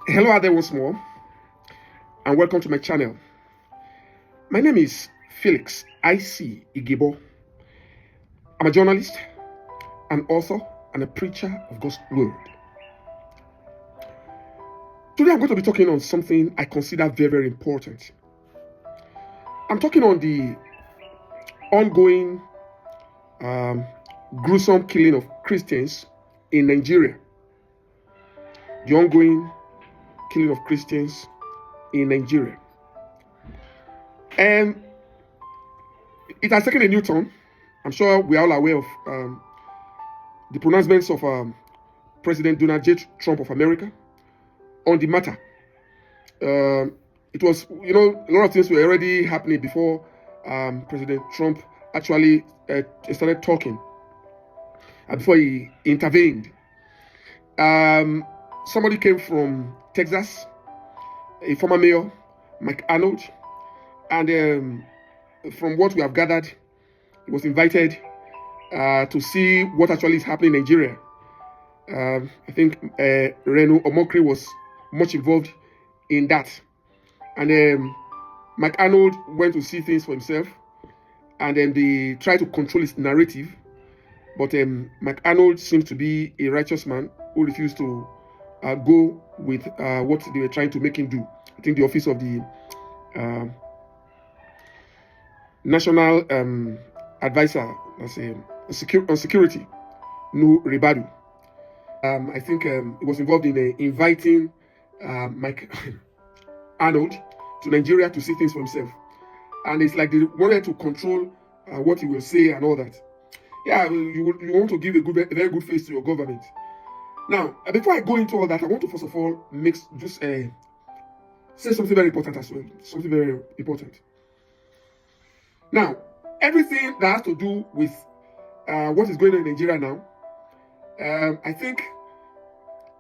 Hello out there once more, and welcome to my channel. My name is Felix I.C. Igibo. I'm a journalist, an author, and a preacher of God's word. Today I'm going to be talking on something I consider very, very important. I'm talking on the ongoing gruesome killing of Christians in Nigeria. The ongoing killing of Christians in Nigeria. And it has taken a new turn. I'm sure we are all aware of the pronouncements of President Donald J. Trump of America on the matter. It was, a lot of things were already happening before President Trump actually started talking, before he intervened. Somebody came from Texas, a former mayor, Mike Arnold, and from what we have gathered, he was invited to see what actually is happening in Nigeria. I think Reno Omokri was much involved in that. And Mike Arnold went to see things for himself, and then they tried to control his narrative. But Mike Arnold seems to be a righteous man who refused to go with what they were trying to make him do. I think the office of the National Advisor on Security, Nuhu Ribadu. I think he was involved in inviting Mike Arnold to Nigeria to see things for himself. And it's like they wanted to control what he will say and all that. Yeah, you want to give a very good face to your government. Now, before I go into all that, I want to first of all say something very important as well. Something very important. Now, everything that has to do with what is going on in Nigeria now, I think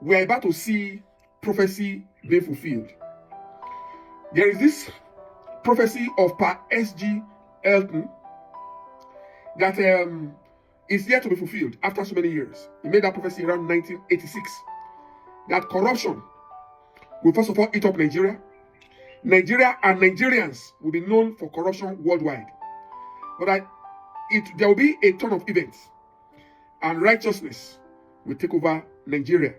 we are about to see prophecy being fulfilled. There is this prophecy of Pa S.G. Elton that is yet to be fulfilled after so many years. He made that prophecy around 1986, that corruption will first of all eat up Nigeria. Nigeria and Nigerians will be known for corruption worldwide. But there will be a turn of events, and righteousness will take over Nigeria.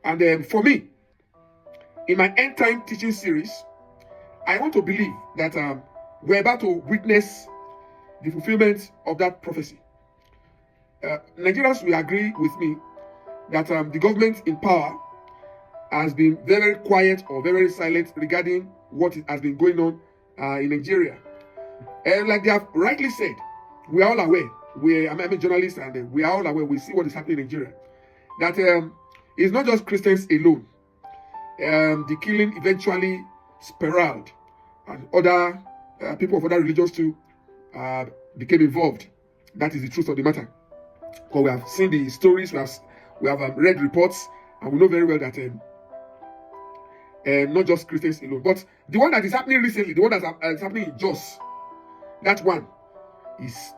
And for me, in my end time teaching series, I want to believe that we're about to witness the fulfillment of that prophecy. Nigerians will agree with me that the government in power has been very quiet or very silent regarding what has been going on in Nigeria. And like they have rightly said, we are all aware. I'm a journalist, and we are all aware. We see what is happening in Nigeria. That it's not just Christians alone. The killing eventually spiraled, and other people of other religions too became involved. That is the truth of the matter. Because we have seen the stories, we have read reports, and we know very well that not just Christians alone, but the one that is happening recently, the one that is happening in Jos, that one is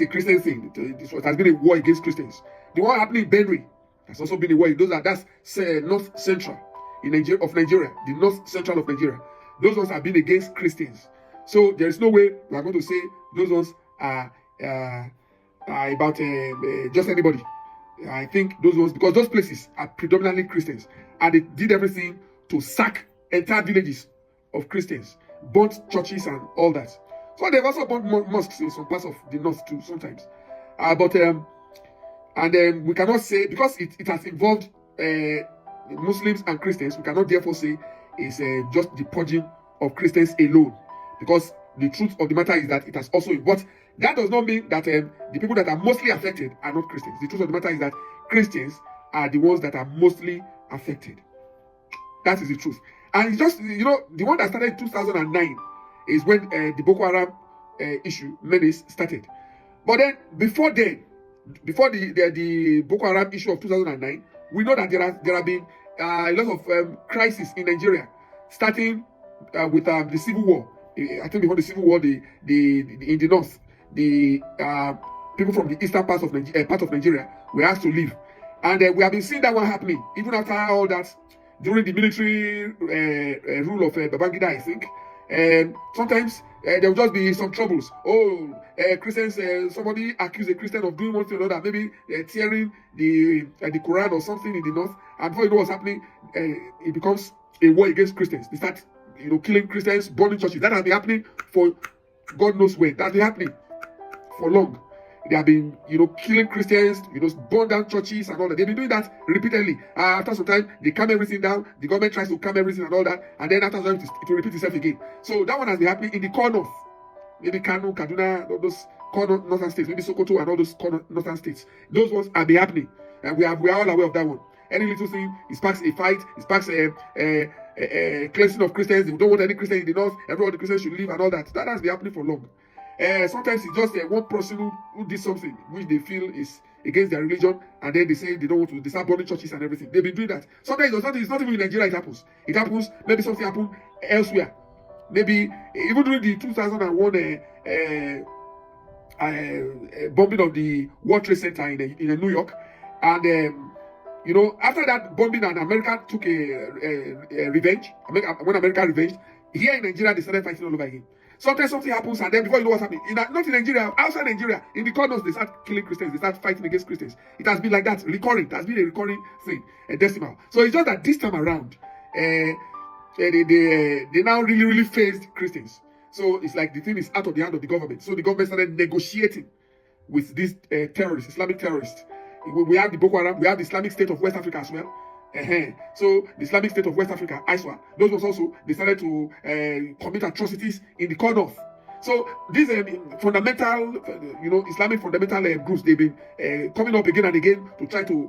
a Christian thing. It has been a war against Christians. The one happening in Benue has also been a war. That's north central in Nigeria, the north central of Nigeria. Those ones have been against Christians. So there is no way we are going to say those ones are about just anybody. I think those ones, because those places are predominantly Christians, and they did everything to sack entire villages of Christians, burnt churches and all that. So they've also burnt mosques in some parts of the north too sometimes. And we cannot say, because it has involved Muslims and Christians, we cannot therefore say it's just the purging of Christians alone, because the truth of the matter is that it has also, but that does not mean that the people that are mostly affected are not Christians. The truth of the matter is that Christians are the ones that are mostly affected. That is the truth. And it's just, the one that started in 2009 is when the Boko Haram issue, menace, started. But then, before the Boko Haram issue of 2009, we know that there have been a lot of crises in Nigeria, starting with the civil war. I think before the civil war, in the north, the people from the eastern part of Nigeria were asked to leave, and we have been seeing that one happening. Even after all that, during the military rule of Babangida, I think. And sometimes there will just be some troubles. Oh, Christians, somebody accused a Christian of doing one thing or another, maybe tearing the Quran or something in the north. And before you know what's happening, it becomes a war against Christians. They start, killing Christians, burning churches. That has been happening for God knows when. That's been happening for long. They have been, killing Christians, burn down churches and all that. They've been doing that repeatedly. After some time, they calm everything down. The government tries to calm everything and all that. And then after some time, it will repeat itself again. So that one has been happening in the core north. Maybe Kano, Kaduna, all those core northern states. Maybe Sokoto and all those core northern states. Those ones have been happening. And we are all aware of that one. Any little thing, it sparks a fight. It sparks a cleansing of Christians. If we don't want any Christians in the north, everyone the Christians should leave and all that. That has been happening for long. Sometimes it's just one person who did something which they feel is against their religion, and then they say they don't want to. They start burning churches and everything. They've been doing that. Sometimes it's not even in Nigeria. It happens. It happens. Maybe something happened elsewhere. Maybe even during the 2001 bombing of the World Trade Center in New York, and after that bombing, and America took a revenge. When America revenged, here in Nigeria they started fighting all over again. Sometimes something happens, and then before you know what's happening, not in Nigeria, outside Nigeria, in the corners, they start killing Christians, they start fighting against Christians. It has been like that, recurring. It has been a recurring thing, a decimal. So it's just that this time around, they now really, really faced Christians. So it's like the thing is out of the hand of the government. So the government started negotiating with these terrorists, Islamic terrorists. We have the Boko Haram, we have the Islamic State of West Africa as well. So the Islamic State of West Africa, ISWA, those ones also decided to commit atrocities in the core north. So these fundamental, Islamic fundamental groups, they've been coming up again and again to try to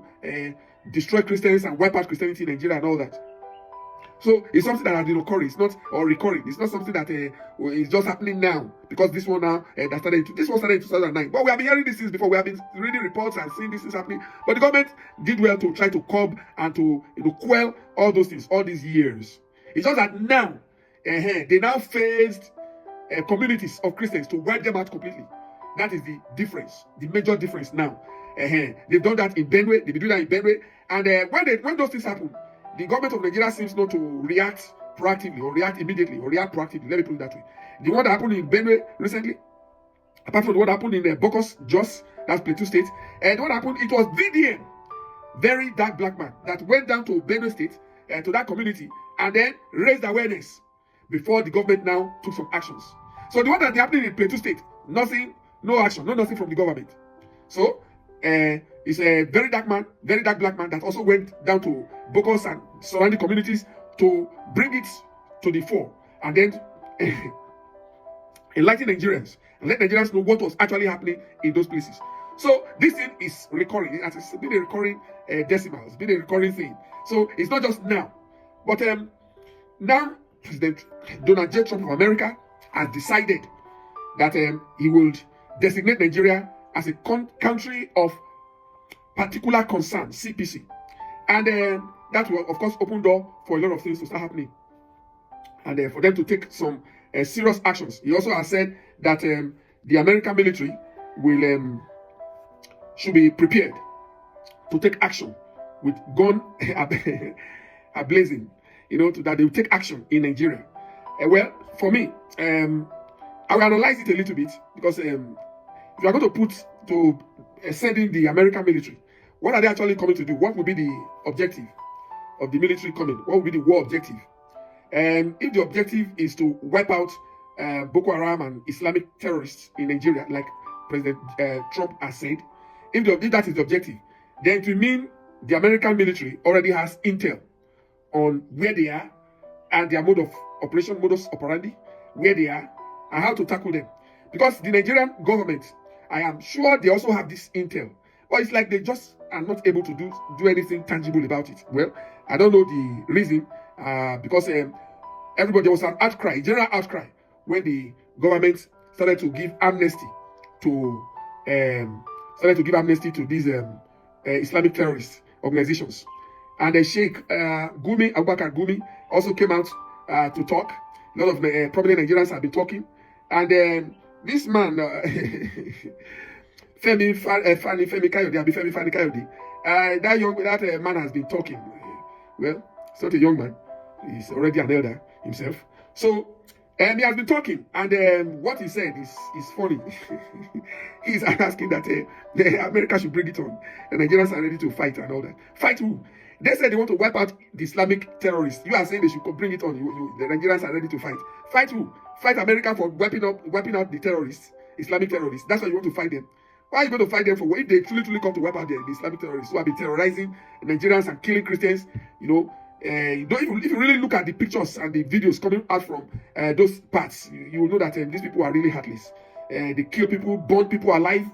destroy Christians and wipe out Christianity in Nigeria and all that. So it's something that has been occurring. It's not recurring. It's not something that is just happening now, because this one now this one started in 2009. But we have been hearing these things before. We have been reading reports and seeing these things happening. But the government did well to try to curb and to quell all those things all these years. It's just that now they now faced communities of Christians to wipe them out completely. That is the difference, the major difference now. They've done that in Benue. They've been doing that in Benue. And when those things happen, the government of Nigeria seems not to react proactively or react immediately or react proactively. Let me put it that way. The one that happened in Benue recently, apart from the one that happened in Bokos, Jos, that's Plateau State, and the one that happened, it was VDM, very dark black man, that went down to Benue State, to that community, and then raised awareness before the government now took some actions. So the one that happened in Plateau State, nothing, no action, nothing from the government. So it's a very dark black man that also went down to Bokos and surrounding communities to bring it to the fore, and then enlighten Nigerians and let Nigerians know what was actually happening in those places. So this thing is recurring. It's been a recurring decimal. It's been a recurring thing. So it's not just now, but now President Donald J. Trump of America has decided that he will designate Nigeria as a country of particular concern, CPC, and that will of course open door for a lot of things to start happening, and for them to take some serious actions. He also has said that the American military will should be prepared to take action with gun ablazing, that they will take action in Nigeria. Well, for me, I will analyze it a little bit, because if you are going to send in the American military, what are they actually coming to do? What will be the objective of the military coming? What will be the war objective? And if the objective is to wipe out Boko Haram and Islamic terrorists in Nigeria, like President Trump has said, if that is the objective, then it will mean the American military already has intel on where they are and their mode of operation, modus operandi, where they are, and how to tackle them. Because the Nigerian government, I am sure they also have this intel, but it's like they just are not able to do anything tangible about it. Well, I don't know the reason, because everybody, there was an outcry, general outcry, when the government started to give amnesty to these Islamic terrorist organizations. And Sheikh Abubakar Gumi also came out to talk. A lot of prominent Nigerians have been talking, and this man, Femi Kayode, that man has been talking. Well, He's not a young man. He's already an elder himself. So he has been talking, and what he said is funny. He's asking that America should bring it on. The Nigerians are ready to fight and all that. Fight who? They said they want to wipe out the Islamic terrorists. You are saying they should bring it on. The Nigerians are ready to fight. Fight who? Fight America for wiping out the terrorists, Islamic terrorists. That's why you want to fight them. Why are you going to fight them for? If they truly come to wipe out the Islamic terrorists who have been terrorizing Nigerians and killing Christians, if you really look at the pictures and the videos coming out from those parts, you will know that these people are really heartless. They kill people, burn people alive,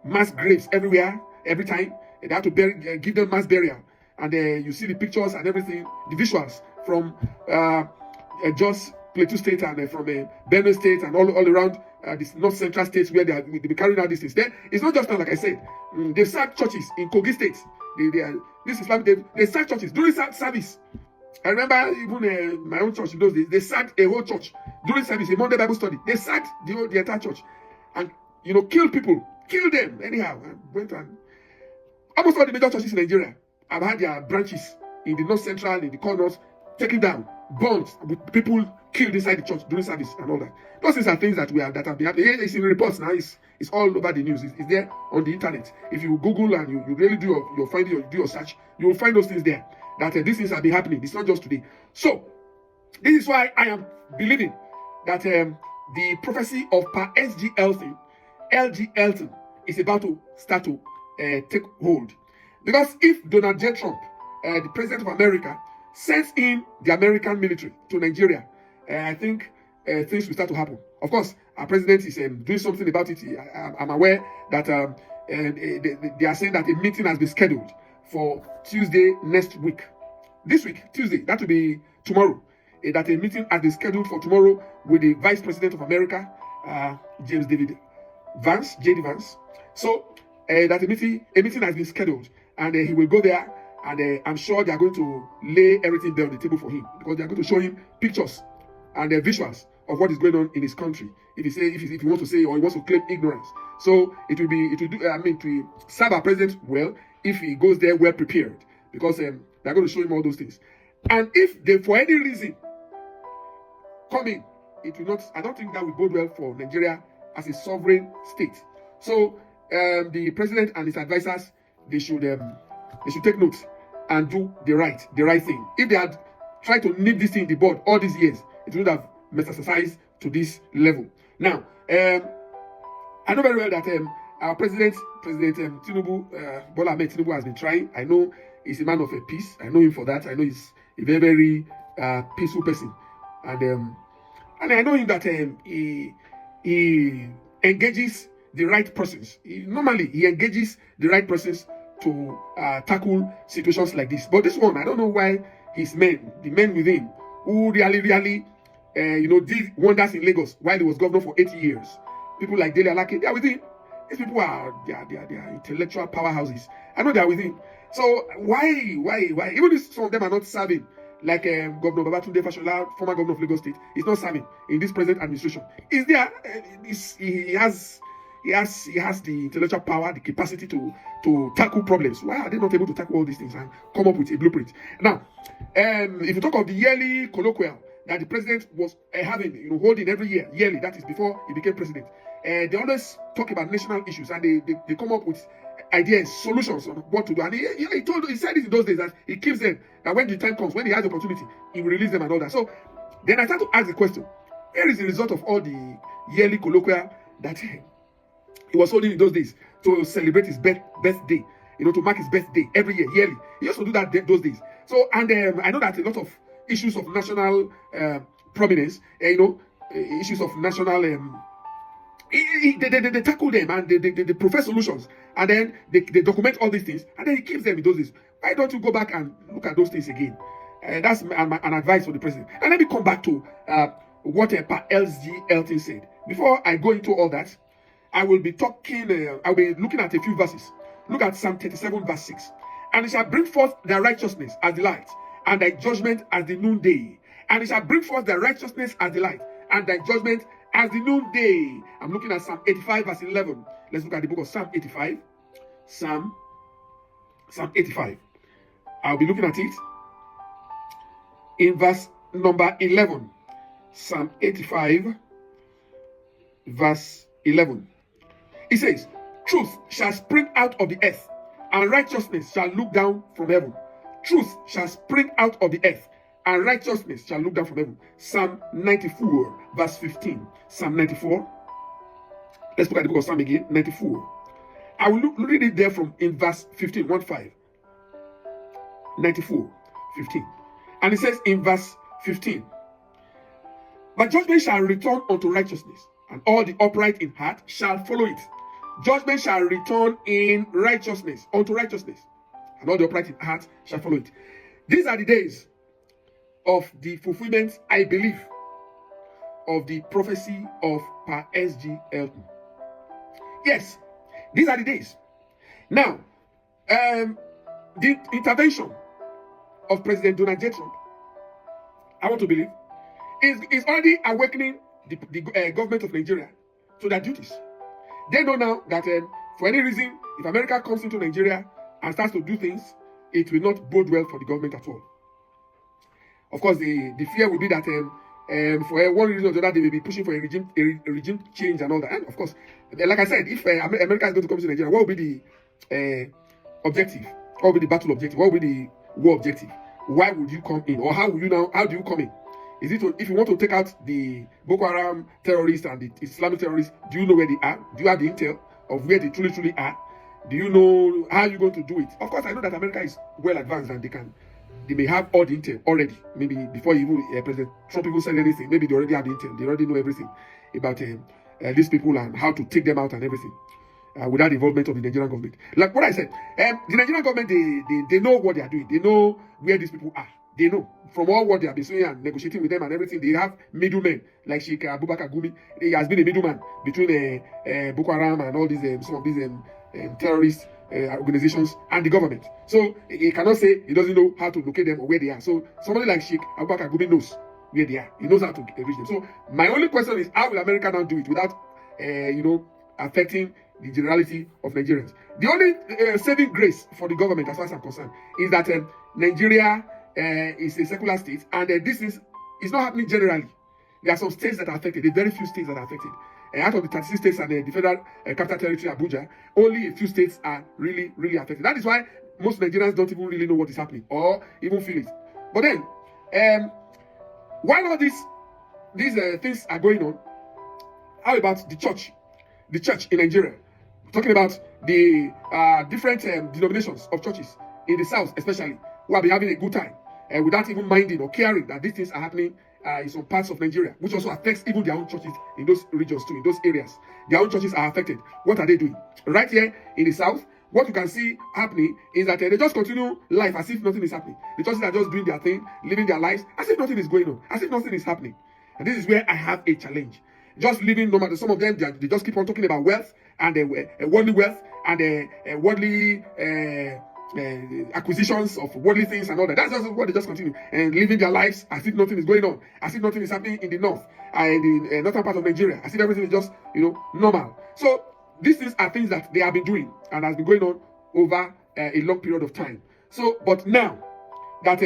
mass graves everywhere, every time. They have to give them mass burial. And you see the pictures and everything, the visuals from Jos Plateau State and from Benue State and all around this north central states where they be carrying out these things. Then it's not just like I said. They've sacked churches in Kogi State. This Islamic, they sacked churches during service. I remember even my own church in those days. They sacked a whole church during service, a Monday Bible study. They sacked the entire church and killed people, killed them anyhow. And went and almost all the major churches in Nigeria have had their branches in the north central, in the corners, taken down, burned, with people killed inside the church during service and all that. Those things are things that have been happening. It's in reports now. It's all over the news. It's there on the internet. If you Google and you really do your search, you will find those things there. That these things have been happening. It's not just today. So this is why I am believing that the prophecy of Pa S.G. Elton, L.G. Elton, is about to start to take hold. Because if Donald J. Trump, the president of America, sends in the American military to Nigeria, I think things will start to happen. Of course, our president is doing something about it. I'm aware that they are saying that a meeting has been scheduled for Tuesday next week. This week, Tuesday, that will be tomorrow. That a meeting has been scheduled for tomorrow with the Vice President of America, James David Vance, J.D. Vance. So that a meeting has been scheduled, and he will go there, and I'm sure they are going to lay everything there on the table for him, because they are going to show him pictures and visuals of what is going on in his country. If he wants to say, or he wants to claim ignorance, so it will serve our president well if he goes there well prepared, because they are going to show him all those things. And if they, for any reason, come in, it will not. I don't think that will bode well for Nigeria as a sovereign state. So the president and his advisors, they should take note and do the right thing. If they had tried to nip this thing in the bud all these years, it would have metastasized to this level. Now, I know very well that our President Tinubu, Bola Ahmed Tinubu, has been trying. I know he's a man of peace. I know him for that. I know he's a very, very peaceful person, and I know him that he engages the right persons. Normally, he engages the right persons to tackle situations like this. But this one, I don't know why his men, the men with him, who really did wonders in Lagos while he was governor for 8 years. People like Dele Alake, they are with him. These people are intellectual powerhouses. I know they are with him. So why? Even if some of them are not serving, like Governor Babatunde Fashola, former governor of Lagos State, is not serving in this present administration. Is there? He has the intellectual power, the capacity to tackle problems. Why are they not able to tackle all these things and come up with a blueprint? Now, if you talk of the yearly colloquial that the president was having, holding every year, yearly, that is before he became president, they always talk about national issues, and they come up with ideas, solutions on what to do. And he said it in those days that he keeps them, that when the time comes, when he has the opportunity, he will release them and all that. So then I start to ask the question, where is the result of all the yearly colloquial that he was holding in those days to celebrate his birthday, to mark his birthday every year, yearly? He used to do that those days. So, and I know that a lot of issues of national prominence, issues of national, they tackle them, and they profess solutions, and then they document all these things, and then he keeps them in those days. Why don't you go back and look at those things again? That's an advice for the president. And let me come back to what Pa S.G. Elton said. Before I go into all that, I will be talking, I'll be looking at a few verses. Look at Psalm 37 verse 6. And it shall bring forth their righteousness as the light, and thy judgment as the noonday. And it shall bring forth their righteousness as the light, and thy judgment as the noonday. I'm looking at Psalm 85 verse 11. Let's look at the book of Psalm 85. Psalm 85. I'll be looking at it. In verse number 11, Psalm 85, verse 11, it says, truth shall spring out of the earth, and righteousness shall look down from heaven. Truth shall spring out of the earth, and righteousness shall look down from heaven. Psalm 94, verse 15. Psalm 94. Let's look at the book of Psalm again, 94. I will read it there from in verse 15, 1-5. 94, 15. And it says in verse 15, but judgment shall return unto righteousness, and all the upright in heart shall follow it. Judgment shall return in righteousness unto righteousness, and all the upright in heart shall follow it. These are the days of the fulfillment, I believe, of the prophecy of Pa S.G. Elton. Yes, these are the days. Now, the intervention of President Donald J. Trump, I want to believe, is already awakening the government of Nigeria to their duties. They know now that for any reason, if America comes into Nigeria and starts to do things, it will not bode well for the government at all. Of course, the fear will be that for one reason or the other, they will be pushing for a regime change and all that. And of course, like I said, if America is going to come to Nigeria, what will be the objective? What will be the battle objective? What will be the war objective? Why would you come in? Or how do you come in? Is it if you want to take out the Boko Haram terrorists and the Islamic terrorists, do you know where they are? Do you have the intel of where they truly are? Do you know how you're going to do it? Of course, I know that America is well advanced and they may have all the intel already. Maybe before even President Trump even said anything, maybe they already have the intel. They already know everything about these people and how to take them out and everything. Without the involvement of the Nigerian government. Like what I said, the Nigerian government, they know what they are doing. They know where these people are. They know from all what they have been doing and negotiating with them and everything. They have middlemen like Sheikh Abubakar Gumi. He has been a middleman between Boko Haram and all these some of these terrorist organizations and the government. So he cannot say he doesn't know how to locate them or where they are. So somebody like Sheikh Abubakar Gumi knows where they are. He knows how to reach them. So my only question is, how will America now do it without affecting the generality of Nigerians? The only saving grace for the government, as far as I'm concerned, is that Nigeria is a secular state, and this is not happening generally. There are some states that are affected. There are very few states that are affected. Out of the 36 states and the federal capital territory, Abuja, only a few states are really, really affected. That is why most Nigerians don't even really know what is happening or even feel it. But then, while all these things are going on, how about the church? The church in Nigeria. Talking about the different denominations of churches in the south, especially, who have been having a good time without even minding or caring that these things are happening in some parts of Nigeria, which also affects even their own churches in those regions too, in those areas. Their own churches are affected. What are they doing? Right here in the south, what you can see happening is that they just continue life as if nothing is happening. The churches are just doing their thing, living their lives as if nothing is going on, as if nothing is happening. And this is where I have a challenge. Just living, no matter, some of them, they just keep on talking about wealth and worldly wealth and worldly acquisitions of worldly things and all that. That's just what they just continue and living their lives as if nothing is going on, as if nothing is happening in the north and in the northern part of Nigeria, as if everything is just normal. So these things are things that they have been doing and has been going on over a long period of time. So, but now that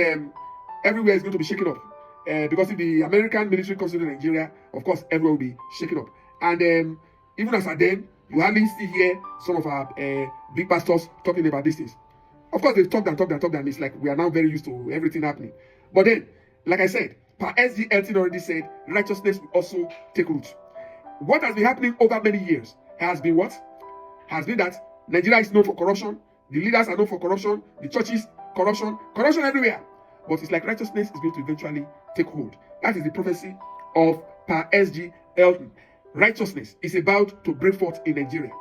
everywhere is going to be shaken up, because if the American military comes to Nigeria, of course, everywhere will be shaken up. And even as at then, you hardly see here some of our big pastors talking about these things. Of course, they talked and it's like we are now very used to everything happening. But then, like I said, Pa S.G. Elton already said, righteousness will also take root. What has been happening over many years has been what? Has been that Nigeria is known for corruption, the leaders are known for corruption, the churches, corruption everywhere. But it's like righteousness is going to eventually take hold. That is the prophecy of Pa S.G. Elton. Righteousness is about to break forth in Nigeria.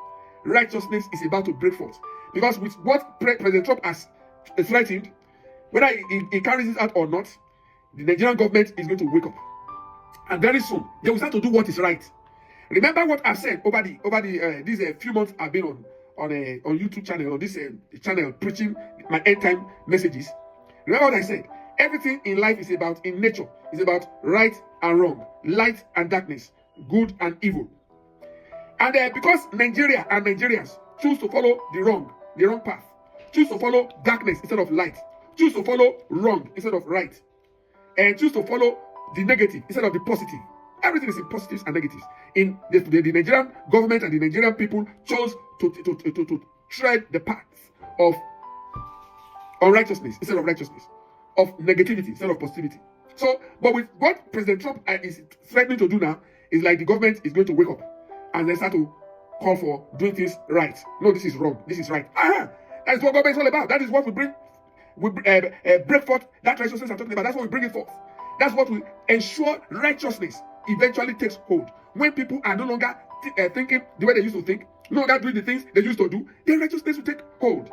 Righteousness is about to break forth. Because with what President Trump has threatened, whether he carries it out or not, the Nigerian government is going to wake up. And very soon, they will start to do what is right. Remember what I've said over these few months I've been on YouTube channel, on this channel, preaching my end time messages. Remember what I said? Everything in life is about, in nature, is about right and wrong, light and darkness, good and evil. And because Nigeria and Nigerians choose to follow the wrong path, choose to follow darkness instead of light, choose to follow wrong instead of right, and choose to follow the negative instead of the positive. Everything is in positives and negatives. In the Nigerian government and the Nigerian people chose to tread the path of unrighteousness instead of righteousness, of negativity instead of positivity. So, but with what President Trump is threatening to do now, is like the government is going to wake up and then start to call for doing things right. No, this is wrong. This is right. That is what government is all about. That is what we bring. We break forth that righteousness I'm talking about. That's what we bring it forth. That's what will ensure righteousness eventually takes hold. When people are no longer thinking the way they used to think, no longer doing the things they used to do, then righteousness will take hold.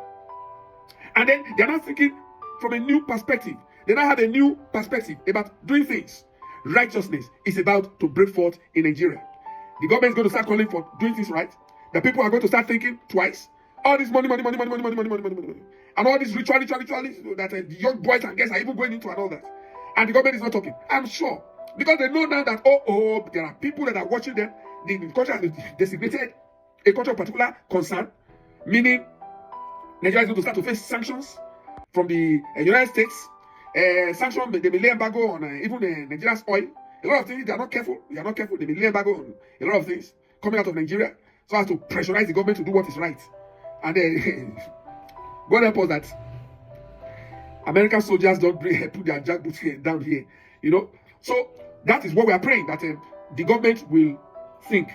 And then they're not thinking from a new perspective. They now have a new perspective about doing things. Righteousness is about to break forth in Nigeria. The government is going to start calling for doing things right. The people are going to start thinking twice. All this money, and all this ritual that the young boys and girls are even going into and all that. And the government is not talking. I'm sure. Because they know now that, there are people that are watching them. The country has designated a country of particular concern, meaning Nigeria is going to start to face sanctions from the United States. Sanction, they may lay embargo on even Nigeria's oil. A lot of things, they are not careful. They may lay embargo on a lot of things coming out of Nigeria so as to pressurize the government to do what is right. And then, God help us that American soldiers don't put their jackboots down here, So that is what we are praying, that the government will think.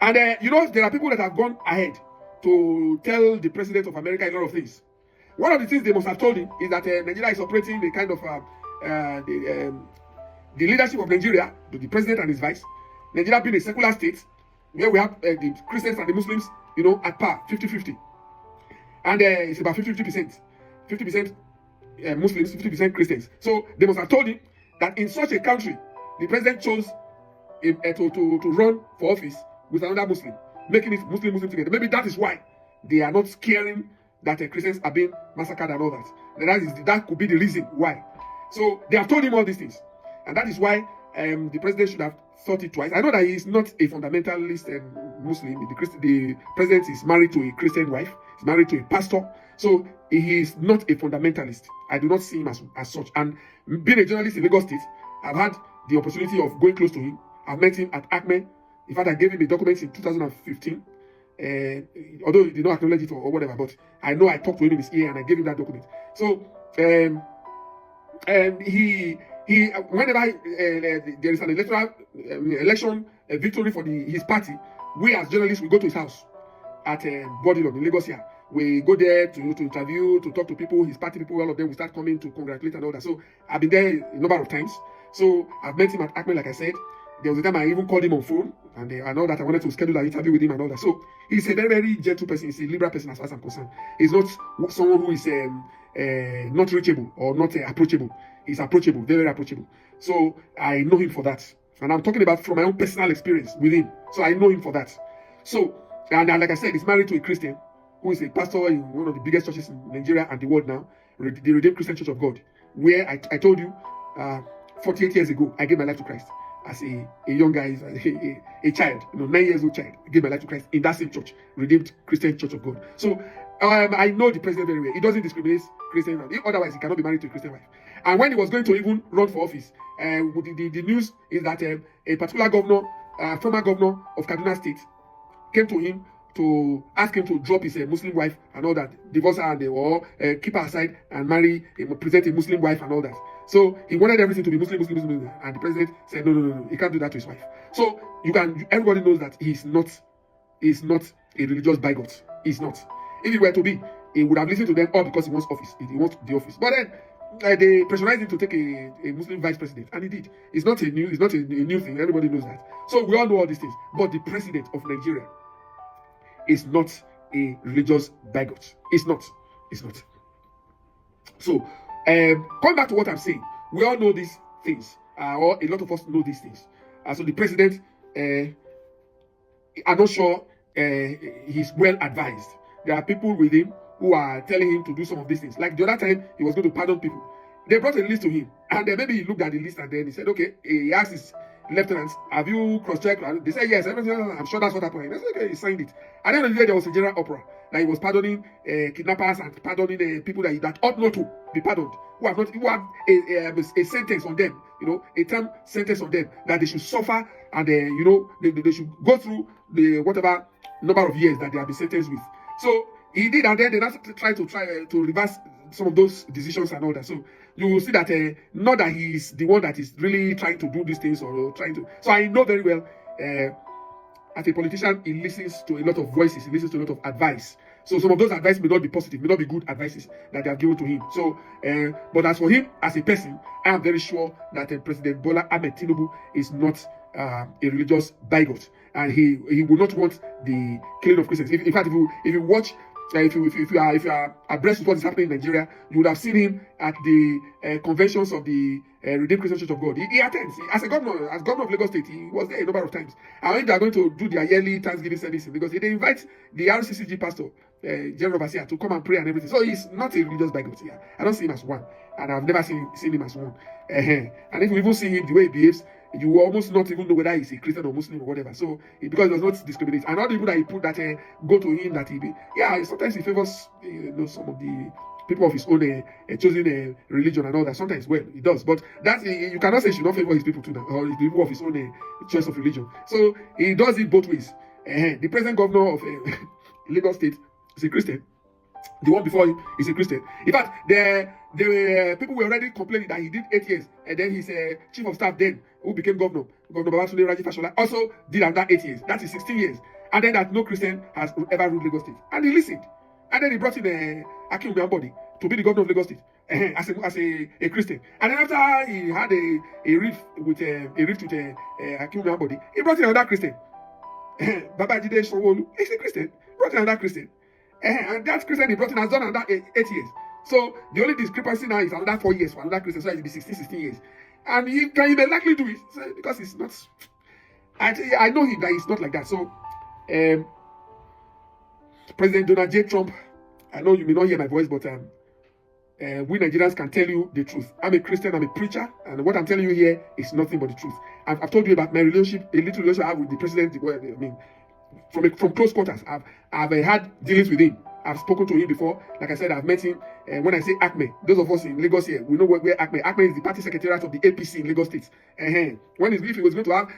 And there are people that have gone ahead to tell the president of America a lot of things. One of the things they must have told him is that Nigeria is operating the kind of the leadership of Nigeria, the president and his vice. Nigeria being a secular state where we have the Christians and the Muslims, at par, 50-50. And it's about 50%. 50% Muslims, 50% Christians. So they must have told him that in such a country, the president chose to run for office with another Muslim, making it Muslim together. Maybe that is why they are not caring that Christians are being massacred and all that. That could be the reason why. So they have told him all these things. And that is why the president should have thought it twice. I know that he is not a fundamentalist Muslim. The president is married to a Christian wife. He's married to a pastor. So he is not a fundamentalist. I do not see him as such. And being a journalist in Lagos State, I've had the opportunity of going close to him. I've met him at ACME. In fact, I gave him a document in 2015. Although he did not acknowledge it or whatever, but I know I talked to him in his ear and I gave him that document. So he whenever there is an election victory for his party, we as journalists will go to his house at Bodilon in Lagos here. We go there to interview, to talk to people, his party people, all of them will start coming to congratulate and all that. So I've been there a number of times. So I've met him at ACME, like I said. There was a time I even called him on phone, and I know that I wanted to schedule an interview with him and all that. So he's a very, very gentle person. He's a liberal person as far as I'm concerned. He's not someone who is not reachable or not approachable. He's approachable, very, very approachable. So I know him for that. And I'm talking about from my own personal experience with him. So I know him for that. So, and like I said, he's married to a Christian who is a pastor in one of the biggest churches in Nigeria and the world now, the Redeemed Christian Church of God, where I told you 48 years ago, I gave my life to Christ. As a young guy, a child, 9 years old child, gave my life to Christ in that same church, Redeemed Christian Church of God. So I know the president very well. He doesn't discriminate Christian. Otherwise, he cannot be married to a Christian wife. And when he was going to even run for office, the news is that a particular governor, former governor of Kaduna State, came to him to ask him to drop his Muslim wife and all that, divorce her or keep her aside and present a Muslim wife and all that. So he wanted everything to be Muslim, and the president said, no, he can't do that to his wife. So everybody knows that he's not a religious bigot. He's not. If he were to be, he would have listened to them all because he wants office. He wants the office. But then they pressurized him to take a Muslim vice president, and he did. It's not a new thing. Everybody knows that. So we all know all these things. But the president of Nigeria is not a religious bigot. It's not. So going back to what I'm saying, we all know these things, or a lot of us know these things. So the president, I'm not sure he's well advised. There are people with him who are telling him to do some of these things. Like the other time, he was going to pardon people. They brought a list to him, and then maybe he looked at the list and then he said, okay, he asked his lieutenants, have you cross-checked? They said, yes, everything. I'm sure that's what happened. They said, okay, he signed it. At the end of the day, there was a general uproar that he was pardoning kidnappers and pardoning people that ought not to be pardoned, who have a sentence on them, a term sentence on them, that they should suffer, and they should go through the whatever number of years that they have been sentenced with. So he did, and then they now try to reverse some of those decisions and all that. So you will see that not that he is the one that is really trying to do these things or trying to. So I know very well, as a politician, he listens to a lot of voices, he listens to a lot of advice. So some of those advice may not be positive, may not be good advices that they have given to him. So, but as for him as a person, I am very sure that President Bola Ahmed Tinubu is not a religious bigot, and he will not want the killing of Christians. In fact, if you watch, if you are abreast with what is happening in Nigeria, you would have seen him at the conventions of the Redeemed Christian Church of God. He attends as governor of Lagos State. He was there a number of times. And when they are going to do their yearly Thanksgiving service in Lagos, they invite the RCCG pastor, General Basia, to come and pray and everything. So he's not a religious bigot. Yeah, I don't see him as one, and I've never seen him as one. And if you even see him the way he behaves, you will almost not even know whether he's a Christian or Muslim or whatever. So because he does not discriminate, and all the people that he put that go to him, that sometimes he favors some of the people of his own chosen religion and all that. Sometimes, well, he does, but that you cannot say he should not favor his people too now, or the people of his own choice of religion. So he does it both ways. The present governor of Lagos State is a Christian. The one before him is a Christian. In fact, the people were already complaining that he did 8 years, and then his chief of staff then, who became governor Babatunde Raji Fashola, also did another 8 years. That is 16 years. And then that no Christian has ever ruled Lagos State. And he listened. And then he brought in Akim Uyambodi to be the governor of Lagos State as a Christian. And then after he had a rift with Akim Uyambodi, he brought in another Christian. Babajide Sanwo-Olu is a Christian. Brought in another Christian. And that Christian he brought in has done another 8 years. So the only discrepancy now is another 4 years for another Christian, so it will be 16 years. And he may likely do it because it's not. I know him that he's not like that. So President Donald J. Trump, I know you may not hear my voice, but we Nigerians can tell you the truth. I'm a Christian, I'm a preacher, and what I'm telling you here is nothing but the truth. I've told you about my relationship, a little relationship I have with the president. I mean, from close quarters. I've had dealings with him. I've spoken to him before. Like I said, I've met him. When I say ACME, those of us in Lagos here, we know where ACME is the party secretariat of the APC in Lagos State. If he was going to have,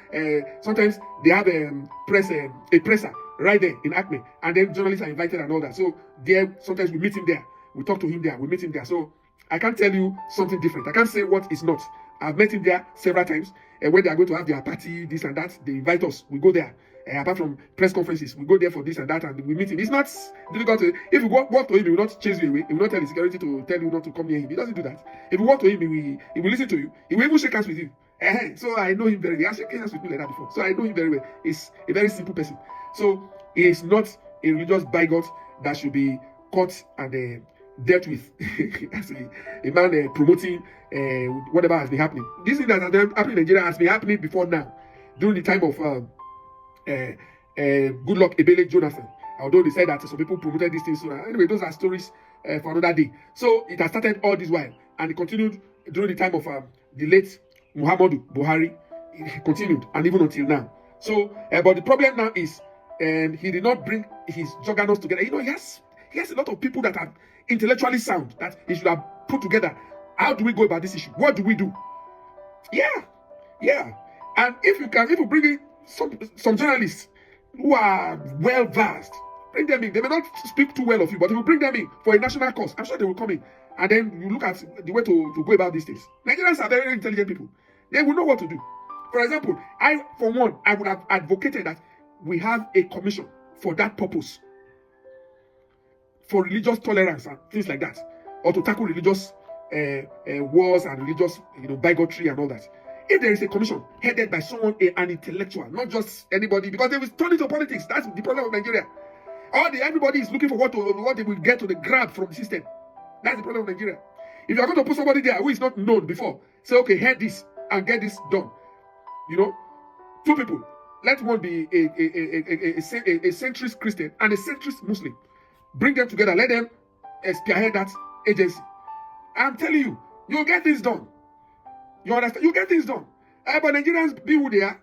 sometimes they have a presser right there in ACME, and then journalists are invited and all that. So there, sometimes we meet him there. We talk to him there. We meet him there. So I can't tell you something different. I can't say what is not. I've met him there several times. When they are going to have their party, this and that, they invite us. We go there. Apart from press conferences, we go there for this and that, and we meet him. It's not difficult to, if you walk to him, he will not chase you away. He will not tell the security to tell you not to come near him. He doesn't do that. If you walk to him, he will listen to you. He will even shake hands with you. So I know him very well. He has shaken hands with me like that before. So I know him very well. He's a very simple person. So he is not a religious bigot that should be caught and dealt with as a man promoting whatever has been happening. This thing that has been happening in Nigeria has been happening before now, during the time of Goodluck Ebele Jonathan. Although they said that some people promoted these things. So anyway, those are stories for another day. So it has started all this while, and it continued during the time of the late Muhammadu Buhari. It continued, and even until now. So, but the problem now is, he did not bring his juggernauts together. He has a lot of people that are intellectually sound that he should have put together. How do we go about this issue? What do we do? Yeah. And if you bring in some journalists who are well versed, bring them in. They may not speak too well of you, but if you bring them in for a national cause, I'm sure they will come in. And then you look at the way to go about these things. Nigerians are very intelligent people. They will know what to do. For example, I would have advocated that we have a commission for that purpose, for religious tolerance and things like that, or to tackle religious wars and religious bigotry and all that. If there is a commission headed by someone, an intellectual, not just anybody, because they will turn into politics. That's the problem of Nigeria. Everybody is looking for what they will get to the grab from the system. That's the problem of Nigeria. If you are going to put somebody there who is not known before, say, okay, head this and get this done. Two people. Let one be a centrist Christian and a centrist Muslim. Bring them together. Let them spearhead that agency. I'm telling you, you'll get things done. You understand? You get things done. But Nigerians be who they are.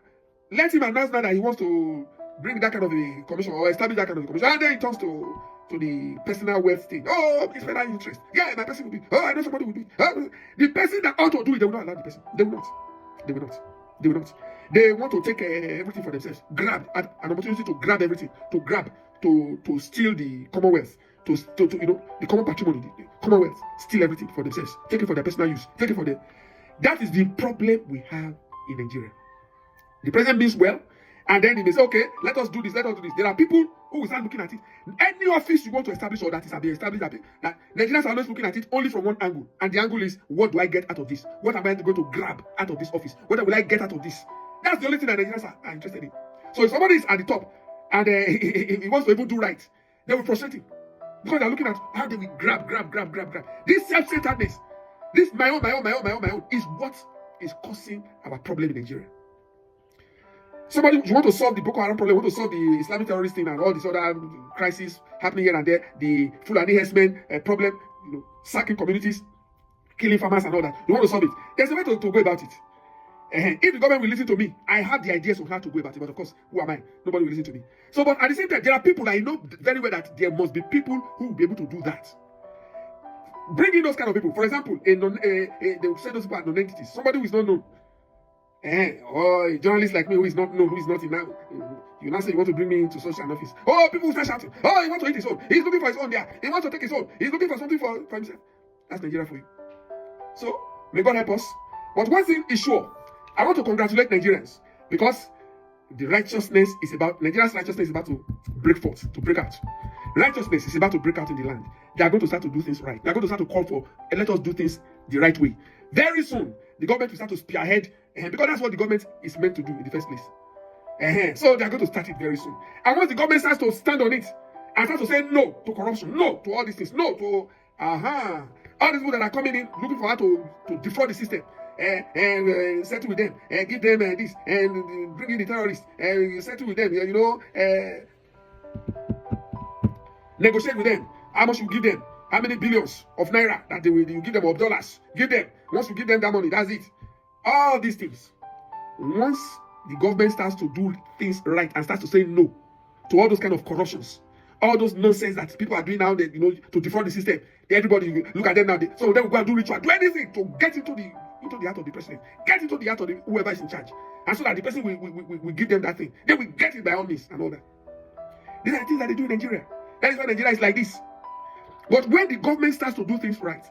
Let him announce now that he wants to bring that kind of a commission or establish that kind of a commission. And then it turns to to the personal wealth thing. Oh, it's personal interest. Yeah, my person will do it. Oh, I know somebody will do it. Oh, the person that ought to do it, they will not allow the person. They will not. They will not. They will not. They want to take everything for themselves. Grab an opportunity to grab everything, to steal the commonwealth, to the common patrimony, the commonwealth, steal everything for themselves, take it for their personal use, take it for them. That is the problem we have in Nigeria. The president means well, and then he may say, okay, let us do this, let us do this. There are people who will start looking at it. Any office you want to establish, or that is being established, that Nigerians are always looking at it only from one angle. And the angle is, what do I get out of this? What am I going to grab out of this office? What will I get out of this? That's the only thing that Nigerians are interested in. So if somebody is at the top and he wants to even do right, they will frustrate him. Because they're looking at how do we grab. This self-centeredness, this my own, is what is causing our problem in Nigeria. Somebody, you want to solve the Boko Haram problem, you want to solve the Islamic terrorist thing and all these other crises happening here and there, the Fulani herdsmen problem, sacking communities, killing farmers and all that. You want to solve it. There's a way to go about it. If the government will listen to me, I have the ideas on how to go about it. But of course, who am I? Nobody will listen to me. So, but at the same time, there are people that I know very well that there must be people who will be able to do that. Bring in those kind of people. For example, they will say those people are non-entities. Somebody who is not known. Or a journalist like me who is not known, who is not in now. You now say you want to bring me into social office. Oh, people will start shouting. Oh, he wants to eat his own. He's looking for his own there. He wants to take his own. He's looking for something for himself. That's Nigeria for you. So, may God help us. But one thing is sure. I want to congratulate Nigerians because the righteousness is about, Nigeria's righteousness is about to break forth, to break out. Righteousness is about to break out in the land. They are going to start to do things right. They are going to start to call for, let us do things the right way. Very soon, the government will start to spearhead, because that's what the government is meant to do in the first place. So they are going to start it very soon. And once the government starts to stand on it and start to say no to corruption, no to all these things, no to all these people that are coming in looking for how to defraud the system, and settle with them, and give them this, and bring in the terrorists, and settle with them, negotiate with them, how much you give them, how many billions of naira that you give them, of dollars, give them. Once you give them that money, that's it. All these things. Once the government starts to do things right and starts to say no to all those kind of corruptions, all those nonsense that people are doing now, to defraud the system, everybody look at them now. So they will go and do ritual, do anything to get into the heart of the president, get into the heart of whoever is in charge, and so that the person will give them that thing. They will get it by all means and all that. These are the things that they do in Nigeria. That is why Nigeria is like this. But when the government starts to do things right,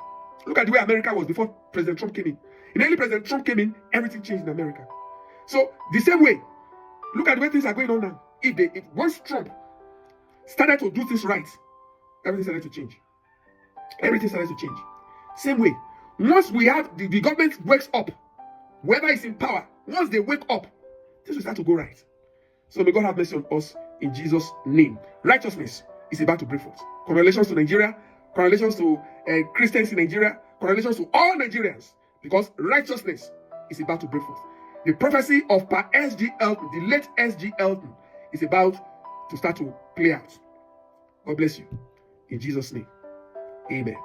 look at the way America was before President Trump came in. Immediately President Trump came in, everything changed in America. So the same way, look at the way things are going on now. If once Trump started to do things right, everything started to change. Everything started to change. Same way, once we have the government wakes up, whoever is in power, once they wake up, things will start to go right. So may God have mercy on us in Jesus' name. Righteousness is about to break forth. Congratulations to Nigeria. Congratulations to Christians in Nigeria. Congratulations to all Nigerians. Because righteousness is about to break forth. The prophecy of Pa S.G. Elton, the late S.G. Elton, is about to start to play out. God bless you. In Jesus' name. Amen.